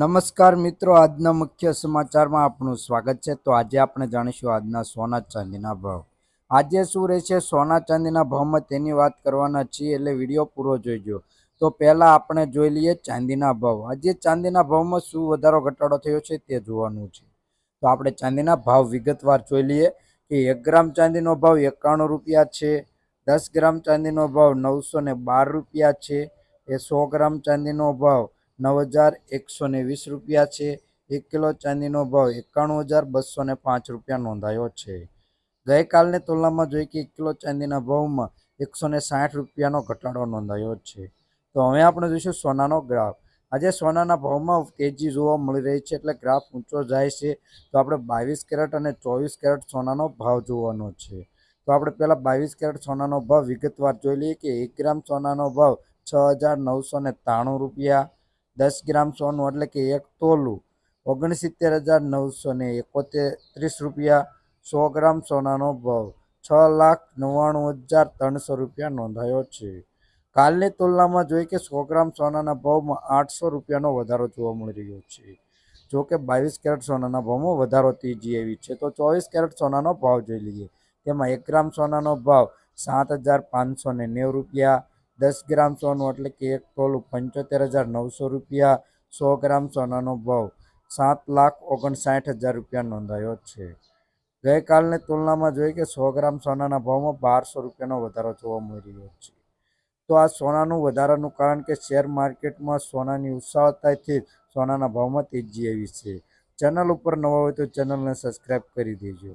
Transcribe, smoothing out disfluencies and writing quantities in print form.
નમસ્કાર મિત્રો, આજના મુખ્ય સમાચારમાં આપનું સ્વાગત છે। તો આજે આપણે જાણીશું આજના સોના ચાંદીના ભાવ। આજે શું રહેશે સોના ચાંદીના ભાવમાં તેની વાત કરવાના છીએ, એટલે વિડીયો પૂરો જોઈજો। તો પહેલાં આપણે જોઈ લઈએ ચાંદીના ભાવ। આજે ચાંદીના ભાવમાં શું વધારો ઘટાડો થયો છે તે જોવાનું છે। તો આપણે ચાંદીના ભાવ વિગતવાર જોઈ લઈએ કે 1 ગ્રામ ચાંદીનો ભાવ 91 રૂપિયા છે। 10 ગ્રામ ચાંદીનો ભાવ 912 રૂપિયા છે। 100 ગ્રામ ચાંદીનો ભાવ 9,120 રૂપિયા છે। 1 કિલો ચાંદીનો ભાવ 91,205 રૂપિયા નોંધાયો છે। ગઈકાલની તુલનામાં જોઈએ કે 1 કિલો ચાંદીના ભાવમાં 160 રૂપિયાનો ઘટાડો નોંધાયો છે। તો હવે આપણે જોઈશું સોનાનો ગ્રાફ। આજે સોનાના ભાવમાં તેજી જોવા મળી રહી છે, એટલે ગ્રાફ ઊંચો જાય છે। તો આપણે 22 કેરેટ અને 24 કેરેટ સોનાનો ભાવ જોવાનો છે। તો આપણે પહેલાં 22 કેરેટ સોનાનો ભાવ વિગતવાર જોઈ લઈએ કે 1 ગ્રામ સોનાનો ભાવ 6,993 રૂપિયા। 10 ગ્રામ સોનું એટલે કે 1 તોલું 69,931 રૂપિયા। 100 ગ્રામ સોનાનો ભાવ 6,99,300 રૂપિયા નોંધાયો છે। કાલની તુલનામાં જોઈએ કે 100 ગ્રામ સોનાના ભાવમાં 800 રૂપિયાનો વધારો જોવા મળી રહ્યો છે। જો કે 22 કેરેટ સોનાના ભાવમાં વધારો તેજી એવી છે। તો 24 કેરેટ સોનાનો ભાવ જોઈ લઈએ, તેમાં 1 ગ્રામ સોનાનો ભાવ 7,590 રૂપિયા। 10 ગ્રામ સોનું એટલે કે 1 તોલું 75,900 રૂપિયા। 100 ગ્રામ સોનાનો ભાવ 7,59,000 રૂપિયા નોંધાયો છે। ગઈકાલની તુલનામાં જોઈએ કે 100 ગ્રામ સોનાના ભાવમાં 1,200 રૂપિયાનો વધારો જોવા મળી રહ્યો છે। તો આ સોનાનું વધારાનું કારણ કે શેર માર્કેટમાં સોનાની ઉછાળતાથી સોનાના ભાવમાં તેજી આવી છે। ચેનલ ઉપર નવા હોય તો ચેનલને સબસ્ક્રાઈબ કરી દેજો।